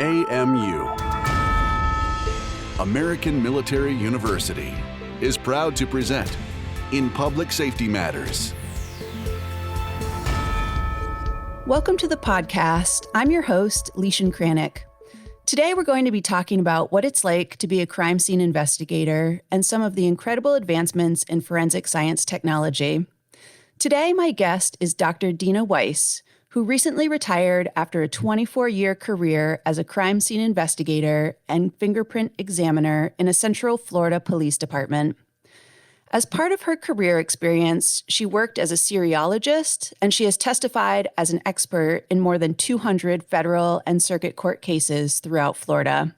AMU, American Military University, is proud to present In Public Safety Matters. Welcome to the podcast. I'm your host, Leishan Kranick. Today, we're going to be talking about what it's like to be a crime scene investigator and some of the incredible advancements in forensic science technology. Today, my guest is Dr. Dena Weiss, who recently retired after a 24-year career as a crime scene investigator and fingerprint examiner in a Central Florida police department. As part of her career experience, she worked as a seriologist, and she has testified as an expert in more than 200 federal and circuit court cases throughout Florida.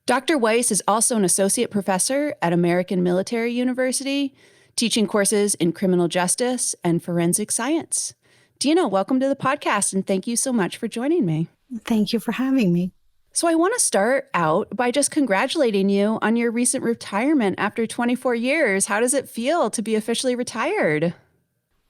Dr. Weiss is also an associate professor at American Military University, teaching courses in criminal justice and forensic science. Dena, welcome to the podcast, and thank you so much for joining me. Thank you for having me. So I want to start out by just congratulating you on your recent retirement after 24 years. How does it feel to be officially retired?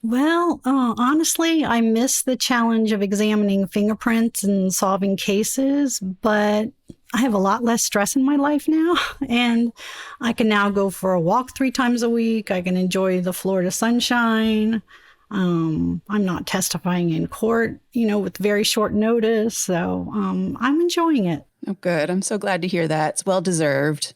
Well, honestly, I miss the challenge of examining fingerprints and solving cases, but I have a lot less stress in my life now, and I can now go for a walk 3 times a week. I can enjoy the Florida sunshine. I'm not testifying in court, with very short notice. So I'm enjoying it. Oh, good. I'm so glad to hear that. It's well-deserved.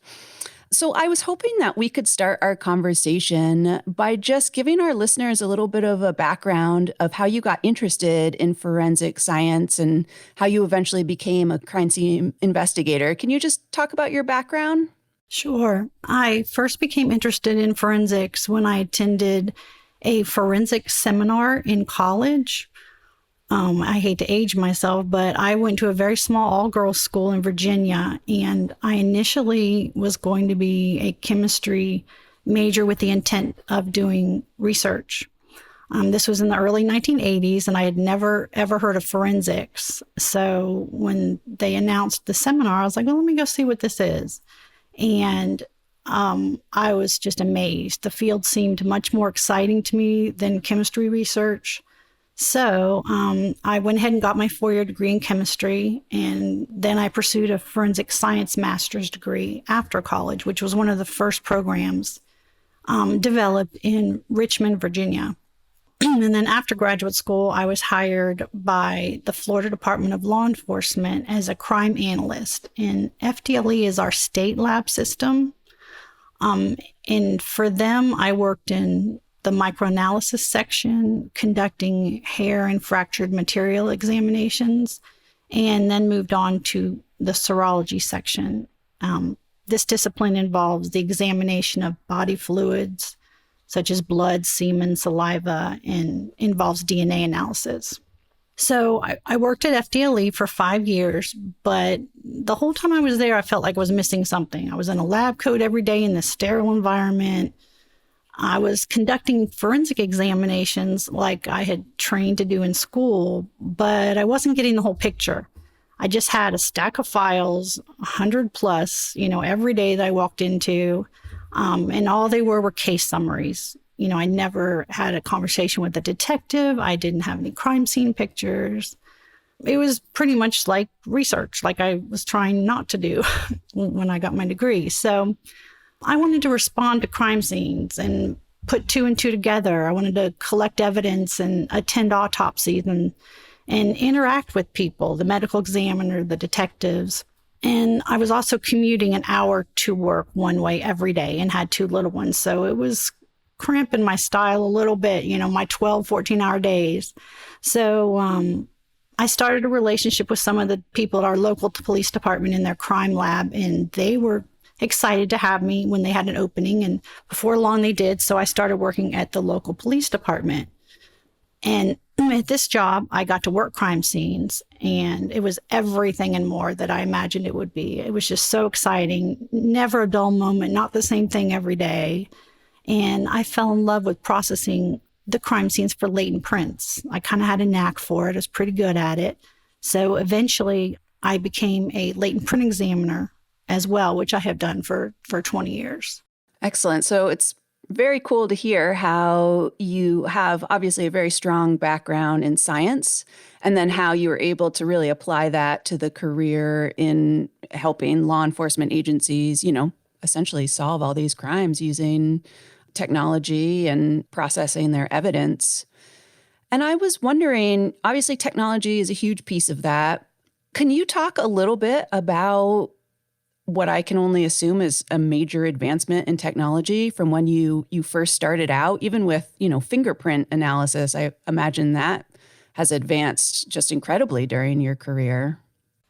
So I was hoping that we could start our conversation by just giving our listeners a little bit of a background of how you got interested in forensic science and how you eventually became a crime scene investigator. Can you just talk about your background? Sure. I first became interested in forensics when I attended a forensic seminar in college. I hate to age myself, but I went to a very small all-girls school in Virginia, and I initially was going to be a chemistry major with the intent of doing research. This was in the early 1980s, and I had never, ever heard of forensics. So when they announced the seminar, I was like, well, let me go see what this is. And I was just amazed. The field seemed much more exciting to me than chemistry research. So I went ahead and got my 4-year degree in chemistry, and then I pursued a forensic science master's degree after college, which was one of the first programs developed in Richmond, Virginia. And then after graduate school, I was hired by the Florida Department of Law Enforcement as a crime analyst. And FDLE is our state lab system. And for them, I worked in the microanalysis section, conducting hair and fractured material examinations, and then moved on to the serology section. This discipline involves the examination of body fluids, such as blood, semen, saliva, and involves DNA analysis. So I worked at FDLE for 5 years, but the whole time I was there, I felt like I was missing something. I was in a lab coat every day in this sterile environment. I was conducting forensic examinations like I had trained to do in school, but I wasn't getting the whole picture. I just had a stack of files, 100 plus, every day that I walked into, and all they were case summaries. I never had a conversation with a detective. I didn't have any crime scene pictures. It was pretty much like research, like I was trying not to do when I got my degree. So I wanted to respond to crime scenes and put 2 and 2 together. I wanted to collect evidence and attend autopsies and interact with people, the medical examiner, the detectives. And I was also commuting an hour to work one way every day and had 2 little ones. So it was cramping my style a little bit, my 12, 14-hour days. So I started a relationship with some of the people at our local police department in their crime lab, and they were excited to have me when they had an opening. And before long they did. So I started working at the local police department. And at this job, I got to work crime scenes, and it was everything and more that I imagined it would be. It was just so exciting. Never a dull moment, not the same thing every day. And I fell in love with processing the crime scenes for latent prints. I kind of had a knack for it. I was pretty good at it. So eventually I became a latent print examiner as well, which I have done for 20 years. Excellent. So it's very cool to hear how you have obviously a very strong background in science, and then how you were able to really apply that to the career in helping law enforcement agencies, essentially solve all these crimes using technology and processing their evidence. And I was wondering, obviously technology is a huge piece of that. Can you talk a little bit about what I can only assume is a major advancement in technology from when you first started out, even with, fingerprint analysis? I imagine that has advanced just incredibly during your career.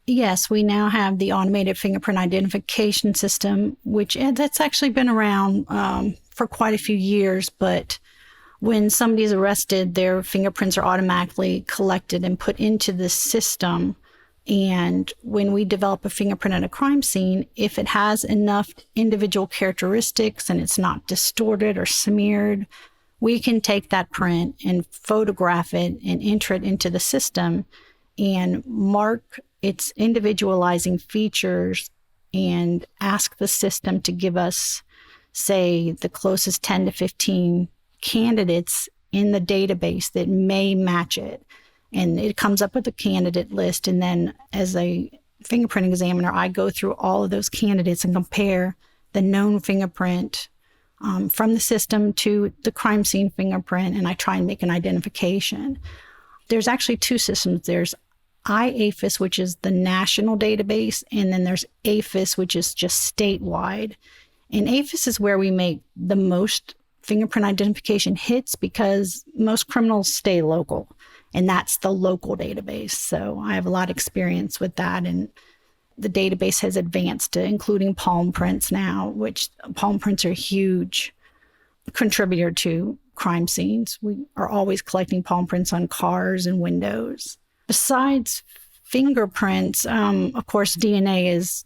Yes, we now have the automated fingerprint identification system, which that's actually been around for quite a few years. But when somebody's arrested, their fingerprints are automatically collected and put into the system. And when we develop a fingerprint at a crime scene, if it has enough individual characteristics and it's not distorted or smeared, we can take that print and photograph it and enter it into the system and mark its individualizing features and ask the system to give us, say, the closest 10 to 15 candidates in the database that may match it. And it comes up with a candidate list. And then as a fingerprint examiner, I go through all of those candidates and compare the known fingerprint from the system to the crime scene fingerprint. And I try and make an identification. There's actually two systems. There's IAFIS, which is the national database. And then there's AFIS, which is just statewide. And AFIS is where we make the most fingerprint identification hits because most criminals stay local. And that's the local database. So I have a lot of experience with that. And the database has advanced to including palm prints now, which palm prints are a huge contributor to crime scenes. We are always collecting palm prints on cars and windows. Besides fingerprints, of course, DNA is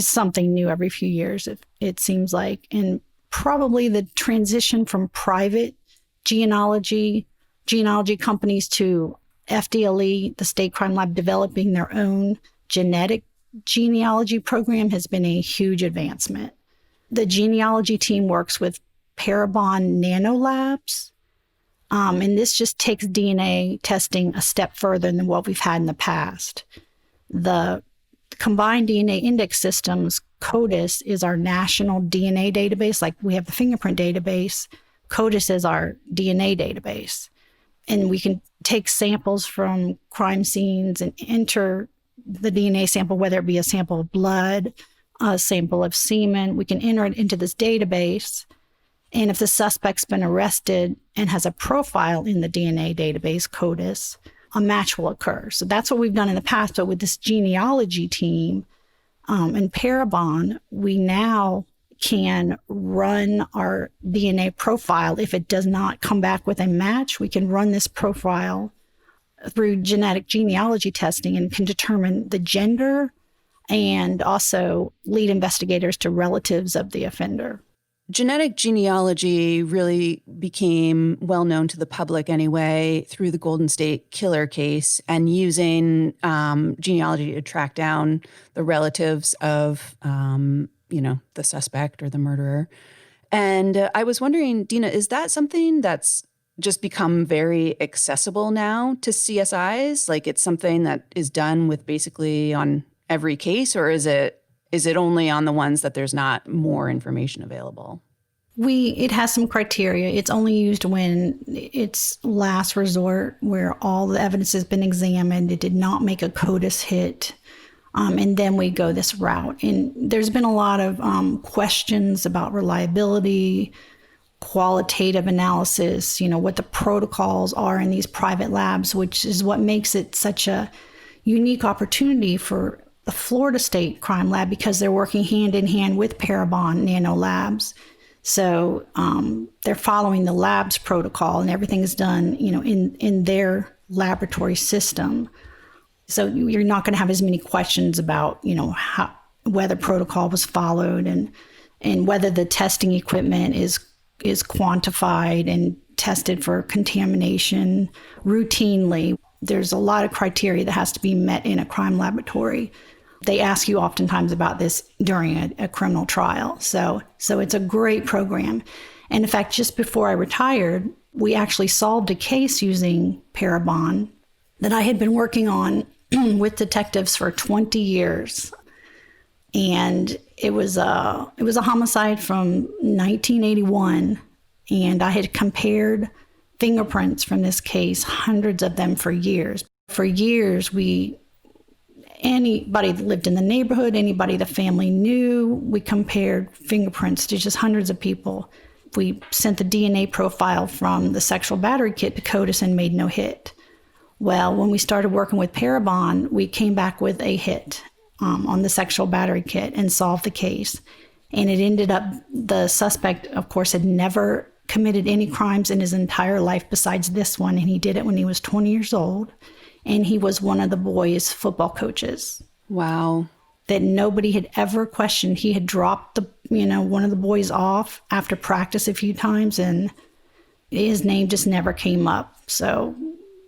something new every few years, it seems like. And probably the transition from private genealogy companies to FDLE, the State Crime Lab, developing their own genetic genealogy program has been a huge advancement. The genealogy team works with Parabon nanolabs, and this just takes DNA testing a step further than what we've had in the past. The Combined DNA Index Systems, CODIS, is our national DNA database. Like we have the fingerprint database, CODIS is our DNA database. And we can take samples from crime scenes and enter the DNA sample, whether it be a sample of blood, a sample of semen. We can enter it into this database. And if the suspect's been arrested and has a profile in the DNA database, CODIS, a match will occur. So that's what we've done in the past. But with this genealogy team and Parabon, we now can run our DNA profile. If it does not come back with a match, we can run this profile through genetic genealogy testing and can determine the gender and also lead investigators to relatives of the offender. Genetic genealogy really became well known to the public anyway through the Golden State Killer case and using genealogy to track down the relatives of the suspect or the murderer. And I was wondering, Dena, is that something that's just become very accessible now to CSIs? Like it's something that is done with basically on every case, or is it only on the ones that there's not more information available? It has some criteria. It's only used when it's last resort, where all the evidence has been examined. It did not make a CODIS hit. And then we go this route. And there's been a lot of questions about reliability, qualitative analysis, what the protocols are in these private labs, which is what makes it such a unique opportunity for the Florida State Crime Lab, because they're working hand in hand with Parabon Nano Labs. So they're following the lab's protocol, and everything is done, in their laboratory system. So you're not going to have as many questions about, whether protocol was followed and whether the testing equipment is quantified and tested for contamination routinely. There's a lot of criteria that has to be met in a crime laboratory. They ask you oftentimes about this during a criminal trial. So it's a great program. And in fact, just before I retired, we actually solved a case using Parabon that I had been working on with detectives for 20 years. And it was a homicide from 1981. And I had compared fingerprints from this case, hundreds of them for years. For years, anybody that lived in the neighborhood, anybody the family knew, we compared fingerprints to just hundreds of people. We sent the DNA profile from the sexual battery kit to CODIS and made no hit. Well, when we started working with Parabon, we came back with a hit on the sexual battery kit and solved the case. And it ended up, the suspect, of course, had never committed any crimes in his entire life besides this one. And he did it when he was 20 years old. And he was one of the boys' football coaches. Wow. That nobody had ever questioned. He had dropped one of the boys off after practice a few times, and his name just never came up. So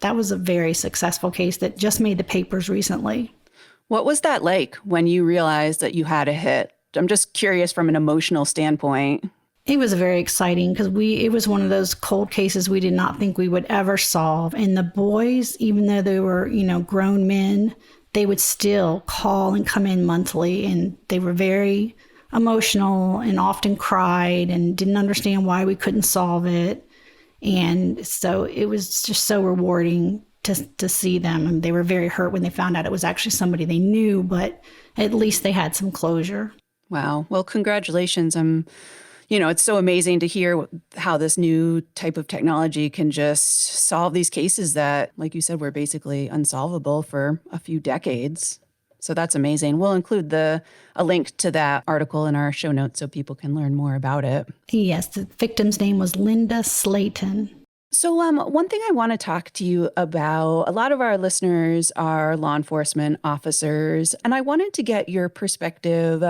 that was a very successful case that just made the papers recently. What was that like when you realized that you had a hit? I'm just curious from an emotional standpoint. It was very exciting because it was one of those cold cases we did not think we would ever solve. And the boys, even though they were, grown men, they would still call and come in monthly, and they were very emotional and often cried and didn't understand why we couldn't solve it. And so it was just so rewarding to see them. And they were very hurt when they found out it was actually somebody they knew, but at least they had some closure. Wow. Well, congratulations. It's so amazing to hear how this new type of technology can just solve these cases that, like you said, were basically unsolvable for a few decades. So that's amazing. We'll include a link to that article in our show notes so people can learn more about it. Yes, the victim's name was Linda Slayton. So one thing I want to talk to you about, a lot of our listeners are law enforcement officers, and I wanted to get your perspective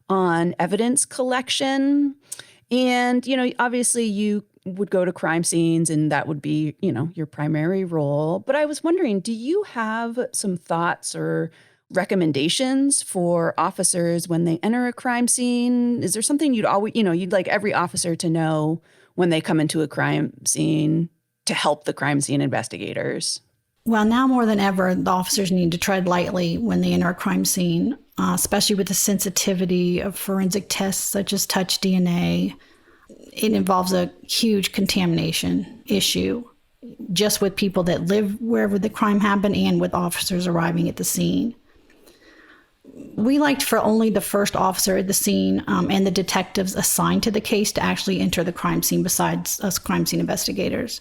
on evidence collection. And, obviously you would go to crime scenes and that would be, your primary role. But I was wondering, do you have some thoughts or recommendations for officers when they enter a crime scene? Is there something you'd like every officer to know when they come into a crime scene to help the crime scene investigators? Well, now more than ever, the officers need to tread lightly when they enter a crime scene, especially with the sensitivity of forensic tests such as touch DNA. It involves a huge contamination issue, just with people that live wherever the crime happened and with officers arriving at the scene. We liked for only the first officer at the scene and the detectives assigned to the case to actually enter the crime scene besides us crime scene investigators.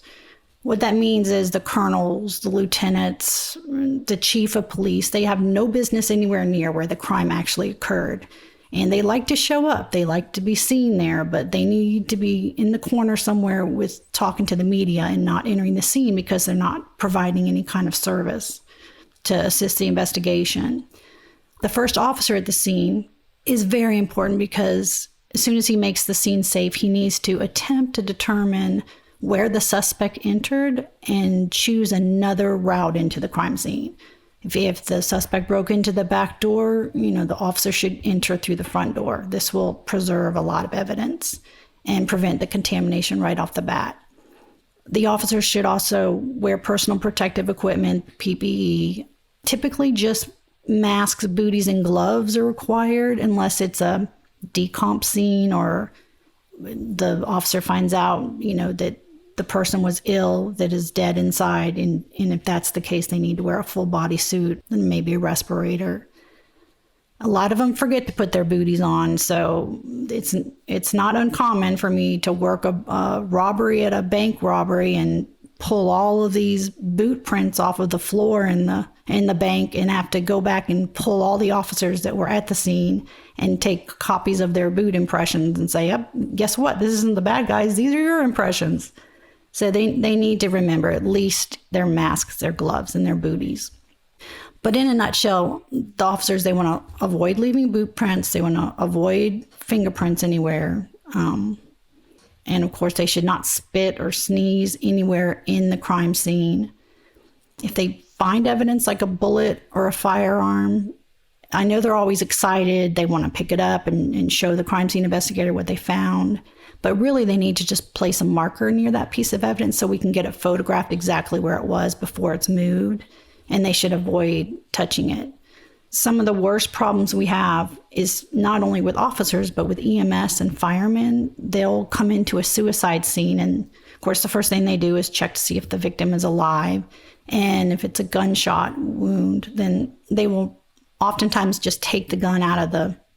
What that means is the colonels, the lieutenants, the chief of police, they have no business anywhere near where the crime actually occurred. And they like to show up. They like to be seen there, but they need to be in the corner somewhere with talking to the media and not entering the scene because they're not providing any kind of service to assist the investigation. The first officer at the scene is very important because as soon as he makes the scene safe, he needs to attempt to determine where the suspect entered and choose another route into the crime scene. If the suspect broke into the back door, the officer should enter through the front door. This will preserve a lot of evidence and prevent the contamination right off the bat. The officers should also wear personal protective equipment, PPE. Typically just masks, booties, and gloves are required unless it's a decomp scene or the officer finds out, that the person was ill, that is dead inside. And if that's the case, they need to wear a full body suit and maybe a respirator. A lot of them forget to put their booties on. So it's not uncommon for me to work a robbery at a bank robbery and pull all of these boot prints off of the floor in the bank and have to go back and pull all the officers that were at the scene and take copies of their boot impressions and say, yep, guess what? This isn't the bad guys. These are your impressions. So they need to remember at least their masks, their gloves, and their booties. But in a nutshell, the officers, they want to avoid leaving boot prints. They want to avoid fingerprints anywhere. And of course, they should not spit or sneeze anywhere in the crime scene. If they find evidence like a bullet or a firearm, I know they're always excited. They want to pick it up and show the crime scene investigator what they found. But really, they need to just place a marker near that piece of evidence so we can get it photographed exactly where it was before it's moved. And they should avoid touching it. Some of the worst problems we have is not only with officers, but with EMS and firemen. They'll come into a suicide scene. And of course, the first thing they do is check to see if the victim is alive. And if it's a gunshot wound, then they will oftentimes just take the gun out of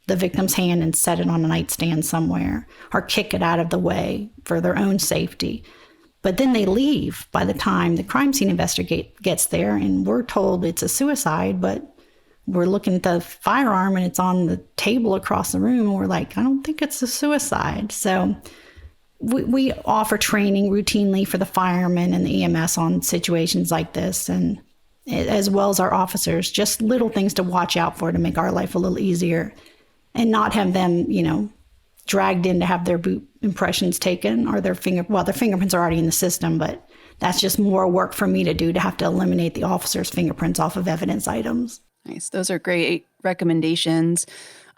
the victim's hand and set it on a nightstand somewhere or kick it out of the way for their own safety. But then they leave by the time the crime scene investigator gets there, and we're told it's a suicide, but we're looking at the firearm and it's on the table across the room, and we're like, I don't think it's a suicide. So we offer training routinely for the firemen and the EMS on situations like this, and as well as our officers, just little things to watch out for to make our life a little easier and not have them, dragged in to have their boot impressions taken or their fingerprints are already in the system, but that's just more work for me to do to have to eliminate the officer's fingerprints off of evidence items. Nice. Those are great recommendations.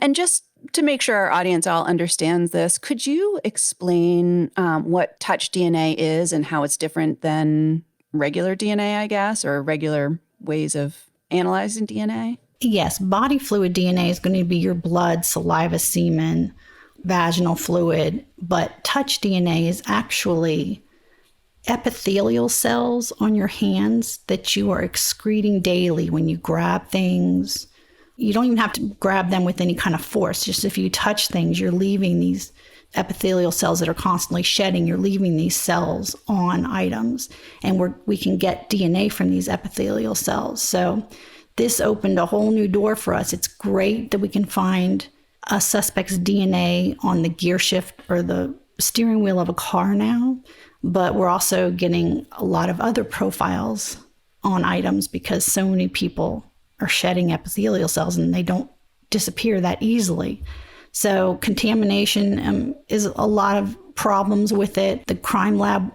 And just to make sure our audience all understands this, could you explain what touch DNA is and how it's different than regular DNA, I guess, or regular ways of analyzing DNA? Yes, body fluid DNA is going to be your blood, saliva, semen, vaginal fluid, but touch DNA is actually epithelial cells on your hands that you are excreting daily when you grab things. You don't even have to grab them with any kind of force. Just if you touch things, you're leaving these epithelial cells that are constantly shedding. You're leaving these cells on items, and we can get DNA from these epithelial cells. So this opened a whole new door for us. It's great that we can find a suspect's DNA on the gear shift or the steering wheel of a car now, but we're also getting a lot of other profiles on items because so many people are shedding epithelial cells and they don't disappear that easily. So contamination is a lot of problems with it. The crime lab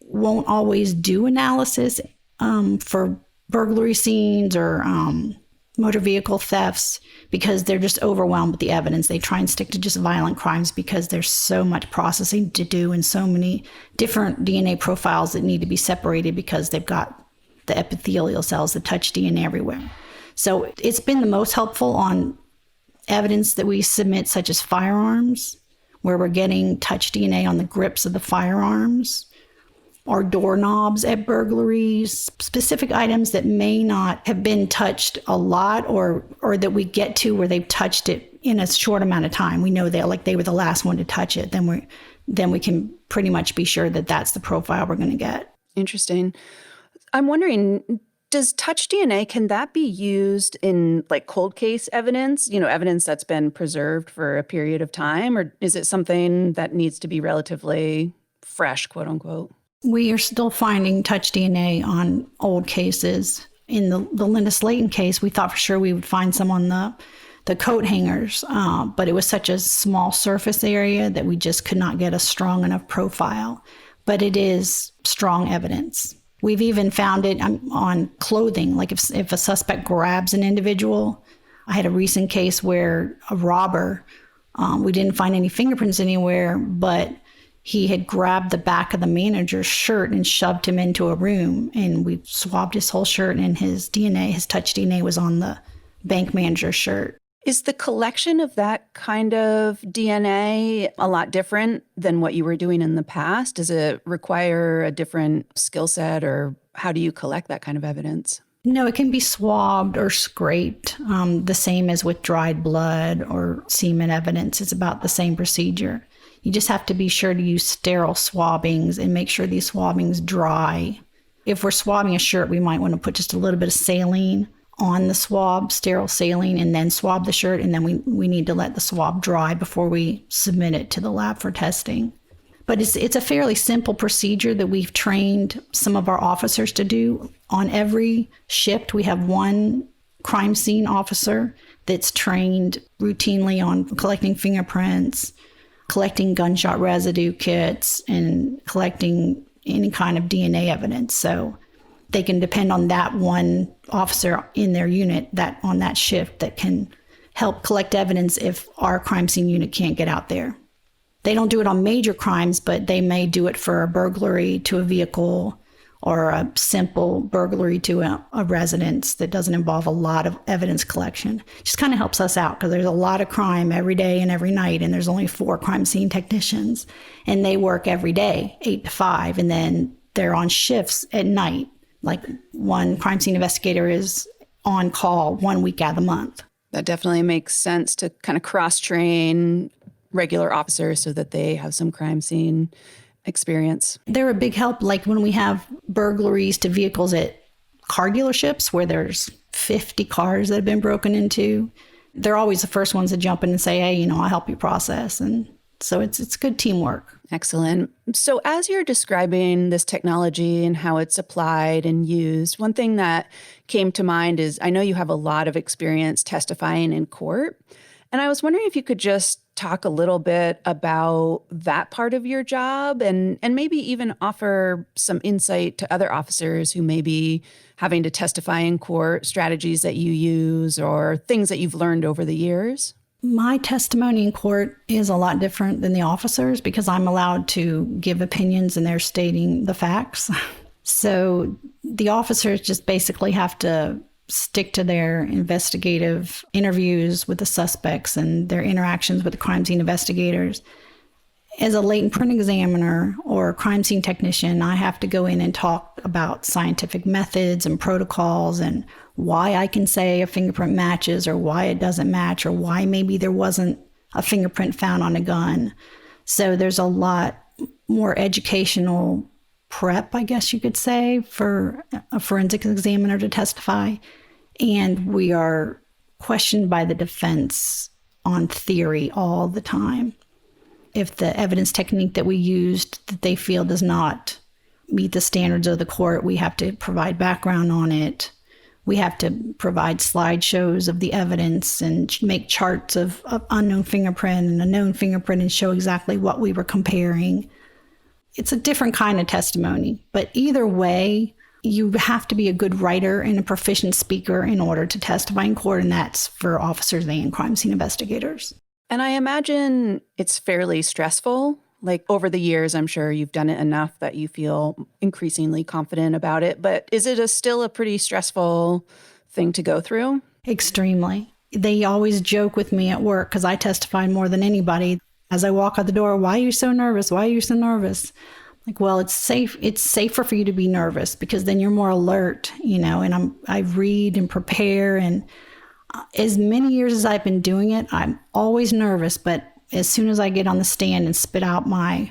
won't always do analysis for burglary scenes or motor vehicle thefts because they're just overwhelmed with the evidence. They try and stick to just violent crimes because there's so much processing to do and so many different DNA profiles that need to be separated because they've got the epithelial cells that touch DNA everywhere. So it's been the most helpful on evidence that we submit, such as firearms, where we're getting touch DNA on the grips of the firearms, or doorknobs at burglaries, specific items that may not have been touched a lot or that we get to where they've touched it in a short amount of time. We know that they were the last one to touch it. Then we can pretty much be sure that that's the profile we're going to get. Interesting. I'm wondering, does touch DNA, can that be used in cold case evidence, evidence that's been preserved for a period of time, or is it something that needs to be relatively fresh, quote unquote? We are still finding touch DNA on old cases. In the Linda Slayton case, we thought for sure we would find some on the coat hangers, but it was such a small surface area that we just could not get a strong enough profile. But it is strong evidence. We've even found it on clothing, like if a suspect grabs an individual. I had a recent case where a robber, we didn't find any fingerprints anywhere, but he had grabbed the back of the manager's shirt and shoved him into a room, and we swabbed his whole shirt, and his touch DNA was on the bank manager's shirt. Is the collection of that kind of DNA a lot different than what you were doing in the past? Does it require a different skill set, or how do you collect that kind of evidence? No, it can be swabbed or scraped, the same as with dried blood or semen evidence. It's about the same procedure. You just have to be sure to use sterile swabbings and make sure these swabbings dry. If we're swabbing a shirt, we might want to put just a little bit of saline on the swab, sterile saline, and then swab the shirt. And then we need to let the swab dry before we submit it to the lab for testing. But it's a fairly simple procedure that we've trained some of our officers to do. On every shift, we have one crime scene officer that's trained routinely on collecting fingerprints, collecting gunshot residue kits, and collecting any kind of DNA evidence. So they can depend on that one officer in their unit that on that shift that can help collect evidence if our crime scene unit can't get out there. They don't do it on major crimes, but they may do it for a burglary to a vehicle or a simple burglary to a residence that doesn't involve a lot of evidence collection. Just kind of helps us out because there's a lot of crime every day and every night, and there's only 4 crime scene technicians, and they work every day, 8 to 5, and then they're on shifts at night. Like one crime scene investigator is on call 1 week out of the month. That definitely makes sense to kind of cross-train regular officers so that they have some crime scene experience. They're a big help, like when we have burglaries to vehicles at car dealerships where there's 50 cars that have been broken into. They're always the first ones to jump in and say, hey, I'll help you process. And so it's good teamwork. Excellent. So as you're describing this technology and how it's applied and used, one thing that came to mind is I know you have a lot of experience testifying in court. And I was wondering if you could just talk a little bit about that part of your job and maybe even offer some insight to other officers who may be having to testify in court, strategies that you use or things that you've learned over the years. My testimony in court is a lot different than the officers because I'm allowed to give opinions and they're stating the facts. So the officers just basically have to stick to their investigative interviews with the suspects and their interactions with the crime scene investigators. As a latent print examiner or a crime scene technician, I have to go in and talk about scientific methods and protocols and why I can say a fingerprint matches or why it doesn't match or why maybe there wasn't a fingerprint found on a gun. So there's a lot more educational prep, I guess you could say, for a forensic examiner to testify. And we are questioned by the defense on theory all the time. If the evidence technique that we used that they feel does not meet the standards of the court, we have to provide background on it. We have to provide slideshows of the evidence and make charts of unknown fingerprint and a known fingerprint and show exactly what we were comparing. It's a different kind of testimony, but either way, you have to be a good writer and a proficient speaker in order to testify in court, and that's for officers and crime scene investigators. And I imagine it's fairly stressful. Like over the years, I'm sure you've done it enough that you feel increasingly confident about it. But is it still a pretty stressful thing to go through? Extremely. They always joke with me at work because I testify more than anybody. As I walk out the door, why are you so nervous? Why are you so nervous? Like, well, it's safe. It's safer for you to be nervous because then you're more alert, and I read and prepare. And as many years as I've been doing it, I'm always nervous. But as soon as I get on the stand and spit out my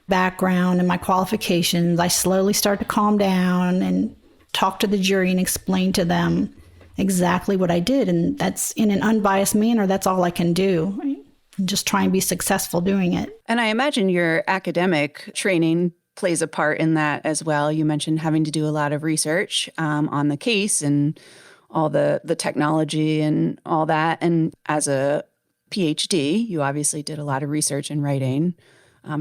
background and my qualifications, I slowly start to calm down and talk to the jury and explain to them exactly what I did. And that's in an unbiased manner. That's all I can do. And just try and be successful doing it. And I imagine your academic training plays a part in that as well. You mentioned having to do a lot of research on the case and all the technology and all that. And as a PhD, you obviously did a lot of research and writing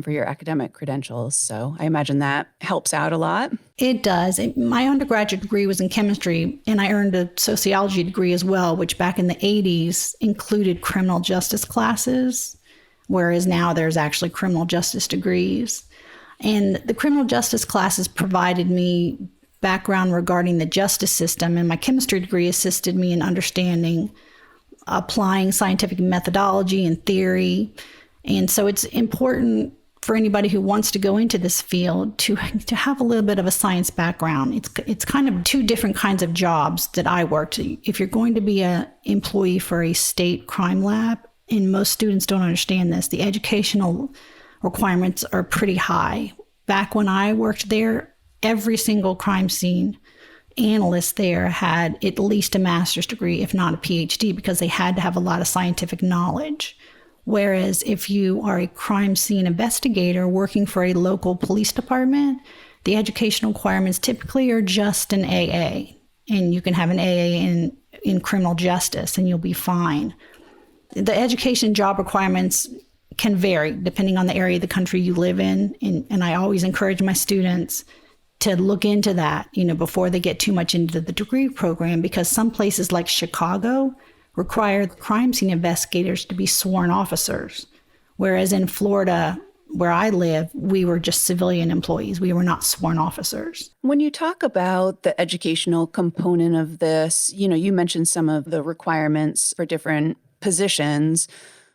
for your academic credentials. So I imagine that helps out a lot. It does. My undergraduate degree was in chemistry, and I earned a sociology degree as well, which back in the 80s included criminal justice classes, whereas now there's actually criminal justice degrees. And the criminal justice classes provided me background regarding the justice system, and my chemistry degree assisted me in understanding applying scientific methodology and theory. And so it's important for anybody who wants to go into this field to have a little bit of a science background. It's kind of two different kinds of jobs that I worked. If you're going to be an employee for a state crime lab, and most students don't understand this, the educational requirements are pretty high. Back when I worked there, every single crime scene analyst there had at least a master's degree, if not a PhD, because they had to have a lot of scientific knowledge. Whereas if you are a crime scene investigator working for a local police department, the educational requirements typically are just an AA. And you can have an AA in criminal justice and you'll be fine. The education job requirements can vary depending on the area of the country you live in. And I always encourage my students, to look into that, before they get too much into the degree program, because some places like Chicago require crime scene investigators to be sworn officers. Whereas in Florida, where I live, we were just civilian employees. We were not sworn officers. When you talk about the educational component of this, you mentioned some of the requirements for different positions.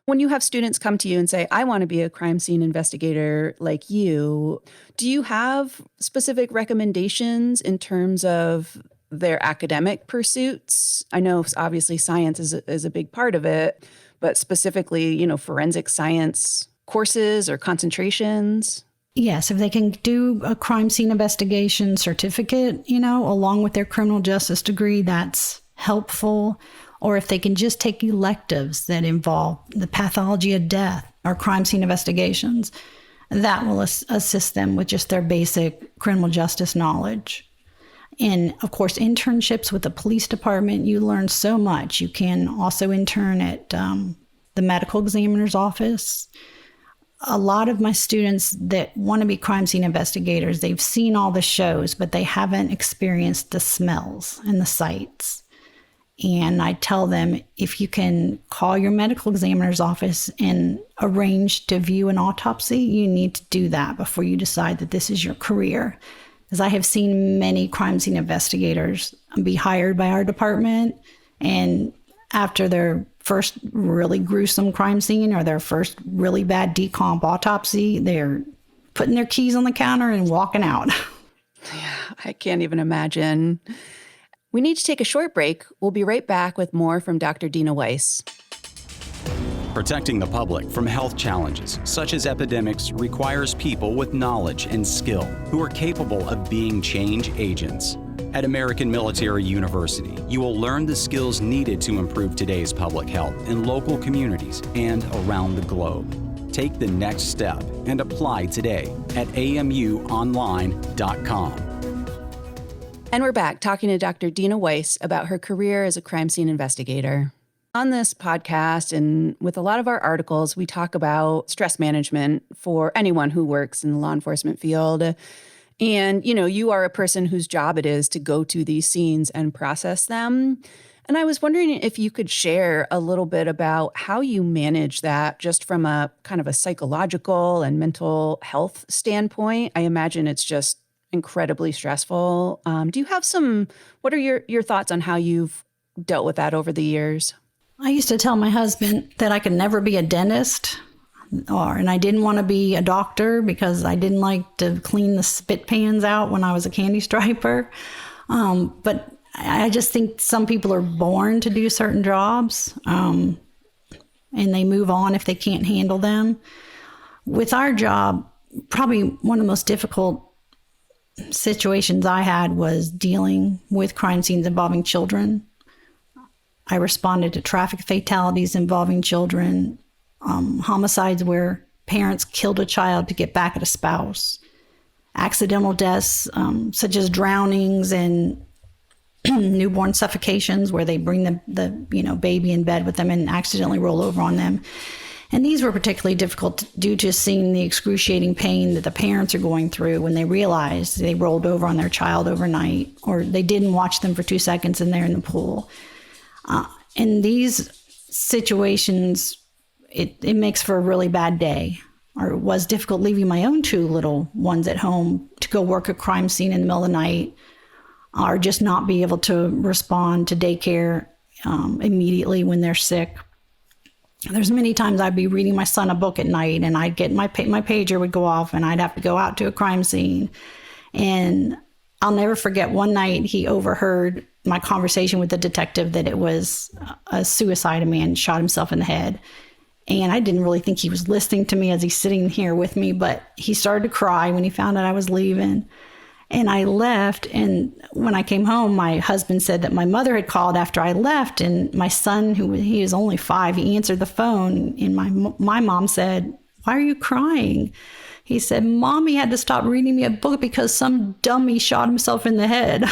When you have students come to you and say, I want to be a crime scene investigator like you, do you have specific recommendations in terms of their academic pursuits? I know obviously science is a big part of it, but specifically, forensic science courses or concentrations? Yes, if they can do a crime scene investigation certificate, along with their criminal justice degree, that's helpful. Or if they can just take electives that involve the pathology of death or crime scene investigations, that will assist them with just their basic criminal justice knowledge. And of course, internships with the police department, you learn so much. You can also intern at the medical examiner's office. A lot of my students that want to be crime scene investigators, they've seen all the shows, but they haven't experienced the smells and the sights. And I tell them, if you can call your medical examiner's office and arrange to view an autopsy, you need to do that before you decide that this is your career. Because I have seen many crime scene investigators be hired by our department, and after their first really gruesome crime scene or their first really bad decomp autopsy, they're putting their keys on the counter and walking out. Yeah, I can't even imagine. We need to take a short break. We'll be right back with more from Dr. Dena Weiss. Protecting the public from health challenges, such as epidemics, requires people with knowledge and skill who are capable of being change agents. At American Military University, you will learn the skills needed to improve today's public health in local communities and around the globe. Take the next step and apply today at amuonline.com. And we're back talking to Dr. Dena Weiss about her career as a crime scene investigator. On this podcast and with a lot of our articles, we talk about stress management for anyone who works in the law enforcement field. And, you are a person whose job it is to go to these scenes and process them. And I was wondering if you could share a little bit about how you manage that just from a kind of a psychological and mental health standpoint. I imagine it's just incredibly stressful. Do you have what are your thoughts on how you've dealt with that over the years? I used to tell my husband that I could never be a dentist, and I didn't want to be a doctor because I didn't like to clean the spit pans out when I was a candy striper. But I just think some people are born to do certain jobs, and they move on if they can't handle them. With our job, probably one of the most difficult situations I had was dealing with crime scenes involving children. I responded to traffic fatalities involving children, homicides where parents killed a child to get back at a spouse, accidental deaths such as drownings and newborn suffocations where they bring the baby in bed with them and accidentally roll over on them. And these were particularly difficult due to seeing the excruciating pain that the parents are going through when they realize they rolled over on their child overnight, or they didn't watch them for 2 seconds and they're in the pool. In these situations, it makes for a really bad day. Or it was difficult leaving my own 2 little ones at home to go work a crime scene in the middle of the night, or just not be able to respond to daycare immediately when they're sick. There's many times I'd be reading my son a book at night and I'd get my pager would go off and I'd have to go out to a crime scene. And I'll never forget one night he overheard my conversation with the detective that it was a suicide. A man shot himself in the head. And I didn't really think he was listening to me as he's sitting here with me, but he started to cry when he found out I was leaving. And I left, and when I came home, my husband said that my mother had called after I left, and my son, he was only 5, he answered the phone, and my mom said, "Why are you crying?" He said, "Mommy had to stop reading me a book because some dummy shot himself in the head."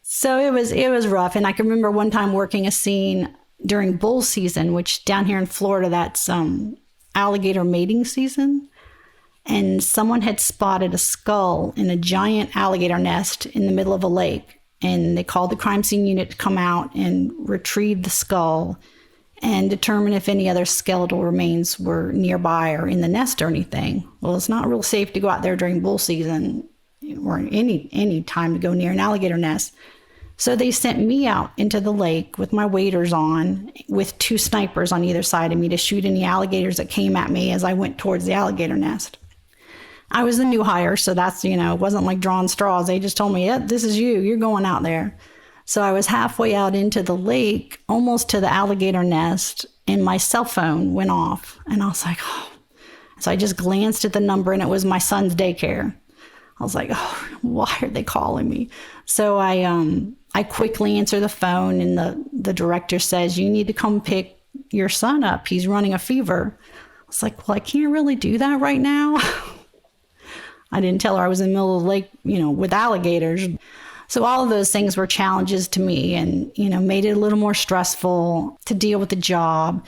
So it was rough, and I can remember one time working a scene during bull season, which down here in Florida, that's alligator mating season. and someone had spotted a skull in a giant alligator nest in the middle of a lake. And they called the crime scene unit to come out and retrieve the skull and determine if any other skeletal remains were nearby or in the nest or anything. Well, it's not real safe to go out there during bull season or any time to go near an alligator nest. So they sent me out into the lake with my waders on, with 2 snipers on either side of me to shoot any alligators that came at me as I went towards the alligator nest. I was the new hire, so that's, it wasn't like drawing straws. They just told me, yeah, this is you. You're going out there. So I was halfway out into the lake, almost to the alligator nest, and my cell phone went off. And I was like, oh. So I just glanced at the number, and it was my son's daycare. I was like, oh, why are they calling me? So I quickly answer the phone, and the director says, you need to come pick your son up. He's running a fever. I was like, well, I can't really do that right now. I didn't tell her I was in the middle of the lake, with alligators. So all of those things were challenges to me and, made it a little more stressful to deal with the job.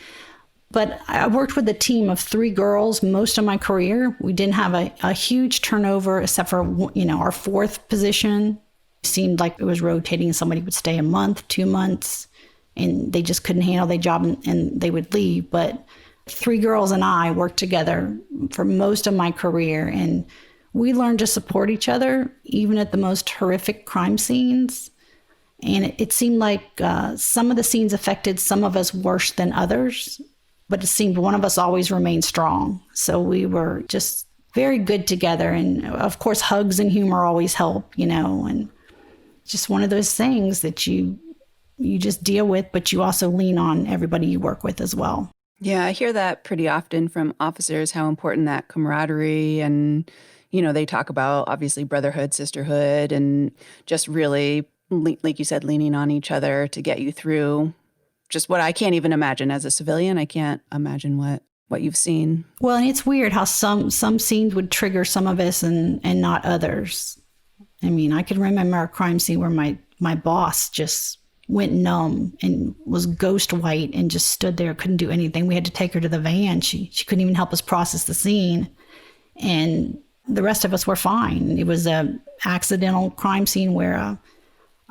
But I worked with a team of 3 girls most of my career. We didn't have a huge turnover except for, our 4th position. It seemed like it was rotating. Somebody would stay a month, 2 months, and they just couldn't handle their job and they would leave. But 3 girls and I worked together for most of my career, and we learned to support each other, even at the most horrific crime scenes. And it seemed like some of the scenes affected some of us worse than others, but it seemed one of us always remained strong. So we were just very good together. And of course, hugs and humor always help, and just one of those things that you just deal with, but you also lean on everybody you work with as well. Yeah, I hear that pretty often from officers, how important that camaraderie and they talk about obviously brotherhood, sisterhood, and just really, like you said, leaning on each other to get you through just what I can't even imagine as a civilian. I can't imagine what you've seen. Well, and it's weird how some scenes would trigger some of us and not others. I mean, I can remember a crime scene where my boss just went numb and was ghost white and just stood there, couldn't do anything. We had to take her to the van. She couldn't even help us process the scene. And the rest of us were fine. It was a accidental crime scene where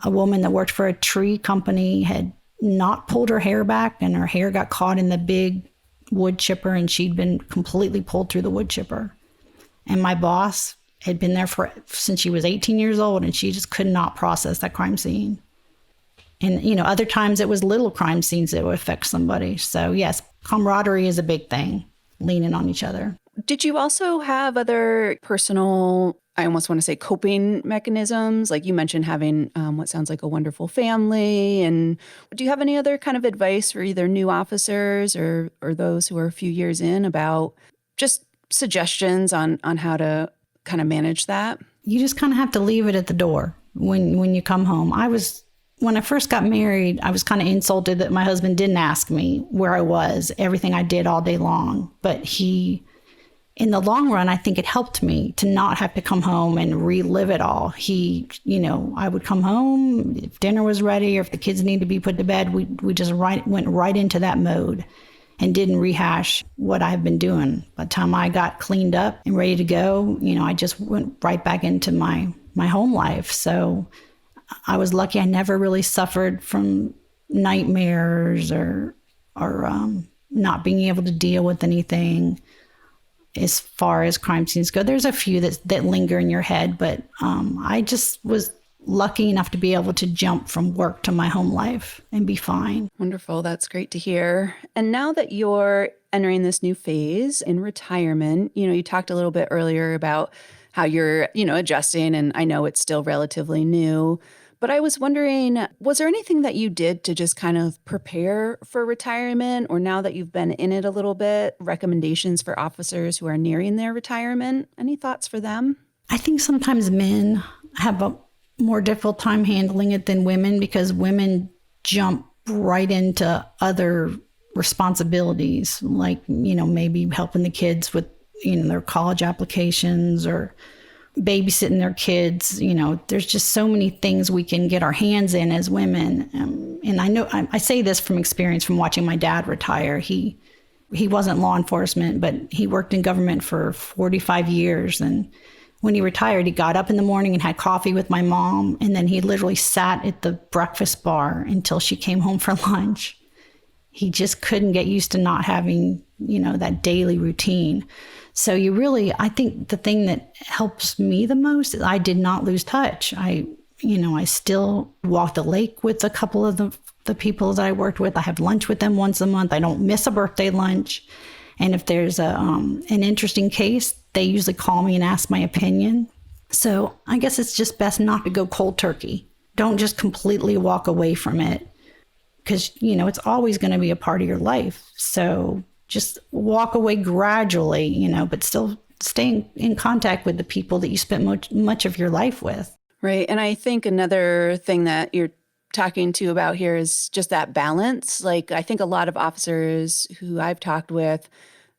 a woman that worked for a tree company had not pulled her hair back, and her hair got caught in the big wood chipper, and she'd been completely pulled through the wood chipper. And my boss had been there since she was 18 years old, and she just could not process that crime scene. And, other times it was little crime scenes that would affect somebody. So yes, camaraderie is a big thing, leaning on each other. Did you also have other personal, I almost want to say coping mechanisms? Like you mentioned having what sounds like a wonderful family. And do you have any other kind of advice for either new officers or those who are a few years in about just suggestions on how to kind of manage that? You just kind of have to leave it at the door when you come home. When I first got married, I was kind of insulted that my husband didn't ask me where I was, everything I did all day long. But in the long run, I think it helped me to not have to come home and relive it all. I would come home, if dinner was ready or if the kids needed to be put to bed, we just went right into that mode and didn't rehash what I've been doing. By the time I got cleaned up and ready to go, I just went right back into my home life. So I was lucky I never really suffered from nightmares or not being able to deal with anything. As far as crime scenes go, there's a few that linger in your head, but I just was lucky enough to be able to jump from work to my home life and be fine. Wonderful. That's great to hear. And now that you're entering this new phase in retirement, you talked a little bit earlier about how you're, adjusting, and I know it's still relatively new. But I was wondering, was there anything that you did to just kind of prepare for retirement, or now that you've been in it a little bit, recommendations for officers who are nearing their retirement? Any thoughts for them? I think sometimes men have a more difficult time handling it than women because women jump right into other responsibilities, like, maybe helping the kids with, their college applications or babysitting their kids. There's just so many things we can get our hands in as women. And I know I say this from experience from watching my dad retire. He He wasn't law enforcement, but he worked in government for 45 years. And when he retired, he got up in the morning and had coffee with my mom. And then he literally sat at the breakfast bar until she came home for lunch. He just couldn't get used to not having, that daily routine. So I think the thing that helps me the most is I did not lose touch. I still walk the lake with a couple of the people that I worked with. I have lunch with them once a month. I don't miss a birthday lunch. And if there's an interesting case, they usually call me and ask my opinion. So I guess it's just best not to go cold turkey. Don't just completely walk away from it, because, it's always going to be a part of your life. So just walk away gradually, but still stay in contact with the people that you spent much of your life with. Right. And I think another thing that you're talking to about here is just that balance. Like, I think a lot of officers who I've talked with,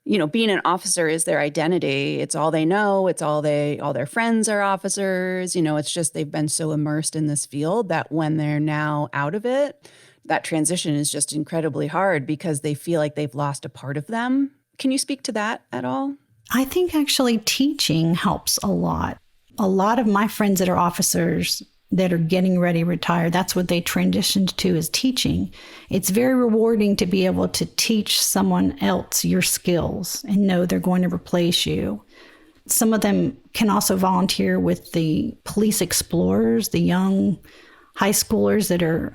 being an officer is their identity. It's all they know. It's all their friends are officers. It's just they've been so immersed in this field that when they're now out of it, that transition is just incredibly hard because they feel like they've lost a part of them. Can you speak to that at all? I think actually teaching helps a lot. A lot of my friends that are officers that are getting ready to retire, that's what they transitioned to, is teaching. It's very rewarding to be able to teach someone else your skills and know they're going to replace you. Some of them can also volunteer with the police explorers, the young high schoolers that are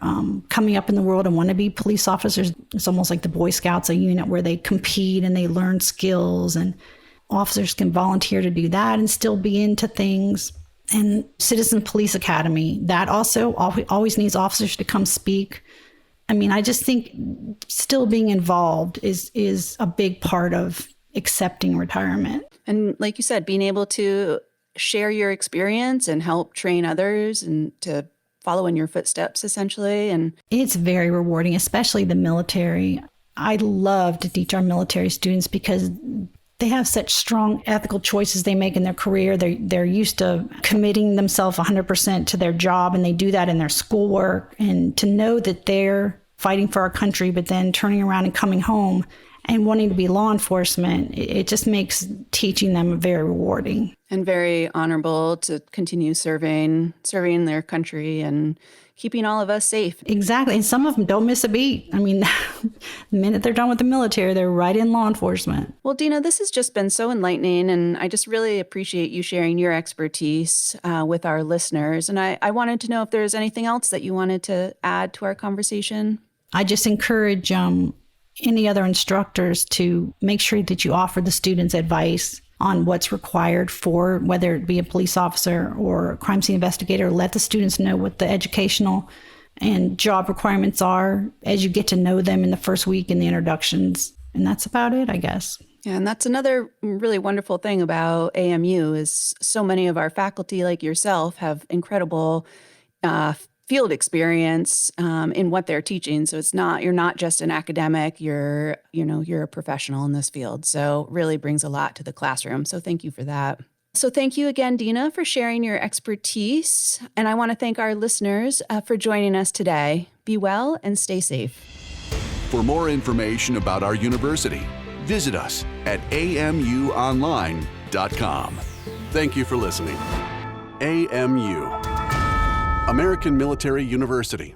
coming up in the world and want to be police officers. It's almost like the Boy Scouts, a unit where they compete and they learn skills, and officers can volunteer to do that and still be into things. And Citizen Police Academy, that also always needs officers to come speak. I mean, I just think still being involved is a big part of accepting retirement. And like you said, being able to share your experience and help train others and to follow in your footsteps, essentially. And it's very rewarding, especially the military. I love to teach our military students because they have such strong ethical choices they make in their career. They're used to committing themselves 100% to their job, and they do that in their schoolwork. And to know that they're fighting for our country, but then turning around and coming home and wanting to be law enforcement, it just makes teaching them very rewarding. And very honorable to continue serving their country and keeping all of us safe. Exactly. And some of them don't miss a beat. I mean, the minute they're done with the military, they're right in law enforcement. Well, Dena, this has just been so enlightening, and I just really appreciate you sharing your expertise with our listeners. And I wanted to know if there's anything else that you wanted to add to our conversation. I just encourage any other instructors to make sure that you offer the students advice on what's required for whether it be a police officer or a crime scene investigator. Let the students know what the educational and job requirements are as you get to know them in the first week in the introductions. And that's about it, I guess. Yeah, and that's another really wonderful thing about AMU is so many of our faculty, like yourself, have incredible field experience in what they're teaching. So you're not just an academic, you're a professional in this field. So really brings a lot to the classroom. So thank you for that. So thank you again, Dena, for sharing your expertise. And I want to thank our listeners for joining us today. Be well and stay safe. For more information about our university, visit us at amuonline.com. Thank you for listening. AMU, American Military University.